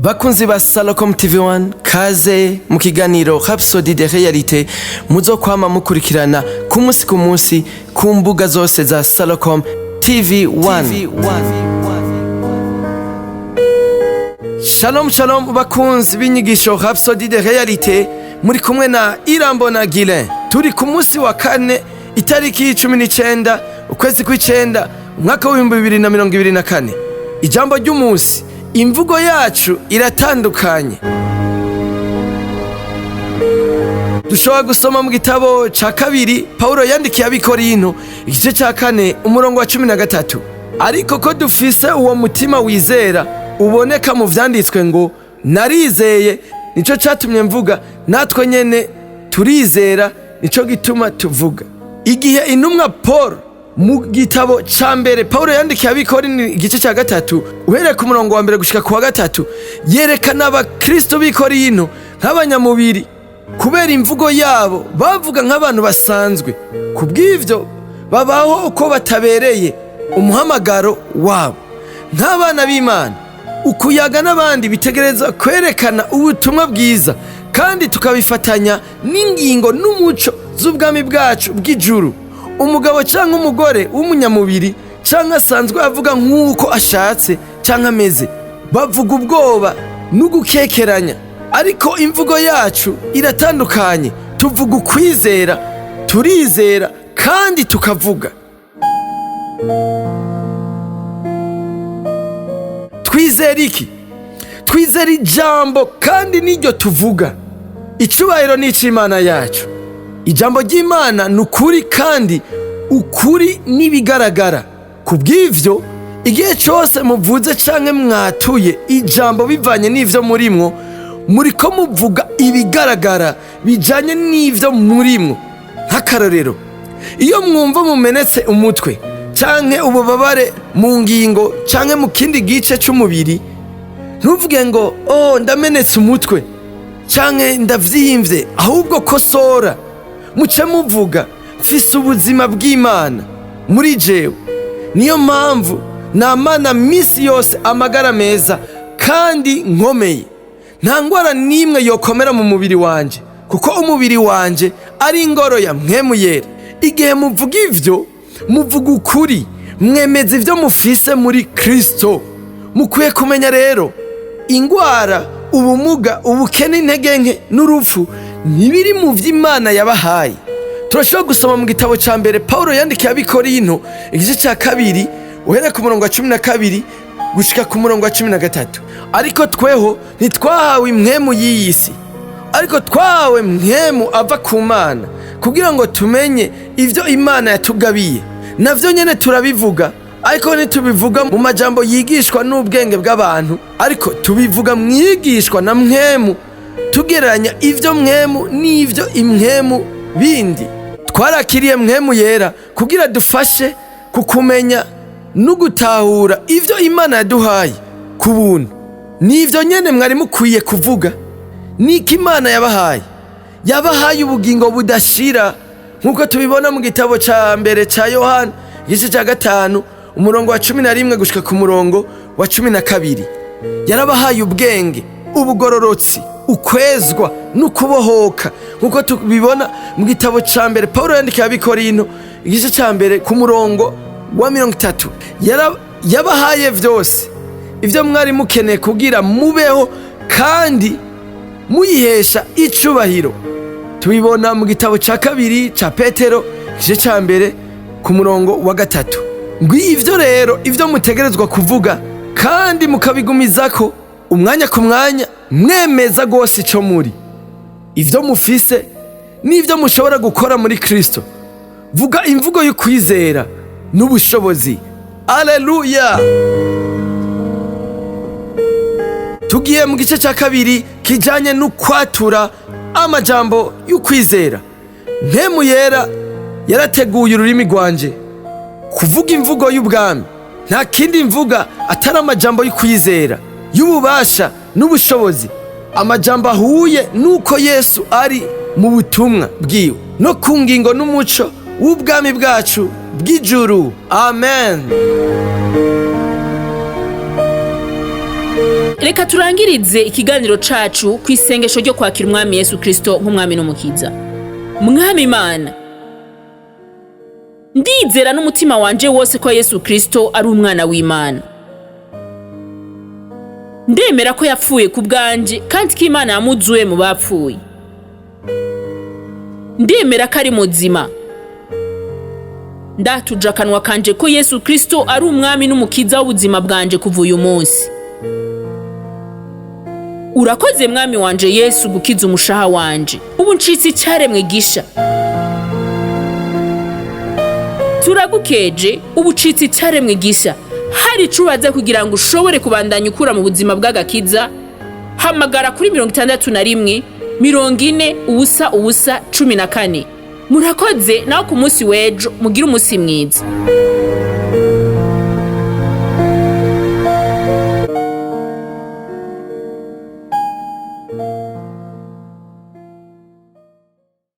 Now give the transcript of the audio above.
Bakunzi ba Salocom TV1 kaze mu kiganiro Rhapsodie de Rearites muzokwama mukurikirana ku munsi ku mbuga zose za Salocom TV1. Shalom bakunzi b'inyigisho Rhapsodie de Rearites, muri kumwe na Irambo na Guilain. Turi ku munsi wa kane itariki 19 ukwezi kw'icenda umwaka wa 2024. Ijambo ry'umunsi, imvugo yacu iratandukanye. Dushobora gusoma mu gitabo ca kabiri Paulo yandikiye abikorinto igice ca 4 umurongo wa 13. Ariko ko dufise uwo mutima wizera uboneka mu vyanditswe ngo narizeye, nico catumye mvuga, natwe nyene turizera, nico gituma tuvuga. Igihe intumwa Paul mu gitabo ca mbere Paulo yandikiye abikorinto igice ca 3 uhereye ku murongo wa 1 gushika ku wa 3 yerekana abakristo b'ikorinto nk'abanyamubiri kubera imvugo yabo bavuga nk'abantu basanzwe. Kubw'ivyo babaho uko batabereye umuhamagaro wabo nk'abana b'Imana. Ukuyaga n'abandi bitegereza kwerekana ubutumwa bwiza, kandi tukabifatanya n'ingingo n'umuco z'ubwami bwacu bw'ijuru. Umugabo canke umugore w'umunyamubiri canke asanzwe avuga nk'uko ashatse canke ameze, bavuga ubwoba n'ugukekeranya. Ariko imvugo yacu iratandukanye, tuvuga ukwizera, turizera kandi tukavuga. Twizera iki? Twizera ijambo kandi niryo tuvuga. Icubahiro ni ic'Imana yacu. Ijambo ry'Imana ni ukuri, kandi ukuri nibigaragara. Kubw'ivyo igihe cose muvuze canke mwatuye ijambo bivanye n'ivyo murimwo, muriko muvuga ibigaragara bijanye n'ivyo murimwo. Nk'akarorero, iyo mwumva mumenetse umutwe canke ububabare mu ngingo canke mu kindi gice c'umubiri, ntuvuge ngo ndamenetse umutwe canke ndavyimvye, ahubwo kosora. Muce muvuga mfise ubuzima bw'Imana muri jewe, niyo mpamvu namana misi yose amagara meza kandi nkomeye. Nta ngwara n'imwe yokomera mu mubiri wanje, kuko umubiri wanje ari ingoro ya mpwemu yera. Igihe muvuga ivyo, muvuga ukuri, mwemeza ivyo mufise muri Kristo. Mukwiye kumenya rero, ingwara, ubumuga, ubukene, intege nke n'urupfu ntibiri mu vy'Imana yabahaye. Turashobora gusoma mu gitabo ca mbere Paulo yandikiye abikorinto igice ca 2 uhereye ku murongo wa 12 gushika ku murongo wa 13. Ariko tweho ntitwahawe impwemu y'iyi si, ariko twahawe mpwemu ava ku Mana, kugira ngo tumenye ivyo Imana yatugabiye. Navyo nyene turabivuga, ariko ntitubivuga mu majambo yigishwa n'ubwenge bw'abantu, ariko tubivuga mwigishwa na mpwemu, tugereranya ivyo mpwemu n'ivyo impwemu bindi. Twarakiriye mpwemu yera kugira dufashe kukumenya n'ugutahura ivyo Imana yaduhaye ku buntu. Nivyo nyene mwari mukwiye kuvuga. Niki Imana yabahaye? Yabahaye ubugingo budashira, nk'uko tubibona mu gitabo ca mbere ca Yohana igice ca 5 umurongo wa 11 gushika ku murongo wa 12. Yarabahaye ubwenge, ubugororotsi, ukwezwa n'ukubohoka, nk'uko tubibona mu gitabo ca mbere Paulo yandikiye abikorinto igice ca mbere ku murongo wa 30. Yabahaye vyose ivyo mwari mukeneye kugira mubeho kandi muyihesha icubahiro. Tubibona mu gitabo ca kabiri ca Petero igice ca mbere ku murongo wa 3. Ngw'ivyo rero ivyo mutegerezwa kuvuga, kandi mukabigumizako umwanya ku mwanya, mwemeza gose ico muri, ivyo mufise n'ivyo mushobora gukora muri Kristo. Vuga imvugo y'ukwizera n'ubushobozi. Aleluya! Tugiye mu gice ca 2 kijanye n'ukwatura amajambo y'ukwizera. Mpwemu yera yarateguye ururimi rwanje kuvuga imvugo y'ubwami. Nta kindi mvuga atari amajambo y'ukwizera, y'ububasha n'ubushobozi, amajambo ahuye n'uko Yesu ari mu butumwa bwiwe no ku ngingo n'umuco w'ubwami bwacu bw'ijuru. Amen. reka turangirize ikiganiro cacu ku isengesho ryo kwakira umwami Yesu Kristo nk'umwami n'umukiza. Mwami Imana, ndizera n'umutima wanje wose ko Yesu Kristo ari umwana w'Imana. Ndemera ko yapfuye ku bwanje kandi ko Imana yamuzuye mu bapfuye. Ndemera ko ari muzima. Ndatuje akanwa kanje ko Yesu Kristo ari umwami n'umukiza w'ubuzima bwanje kuva uyu munsi. Urakoze mwami wanje Yesu gukiza umushaha wanje. Ubu ncitse icaremwe gisha. Turagukeje, ubu ncitse icaremwe gisha. Hari icubaza kugira ngo ushobore kubandanya ukura mu buzima bw'agakiza, hamagara kuri 61 40 ubusa ubusa 14. Murakoze, naho ku munsi w'ejo mugira umunsi mwiza.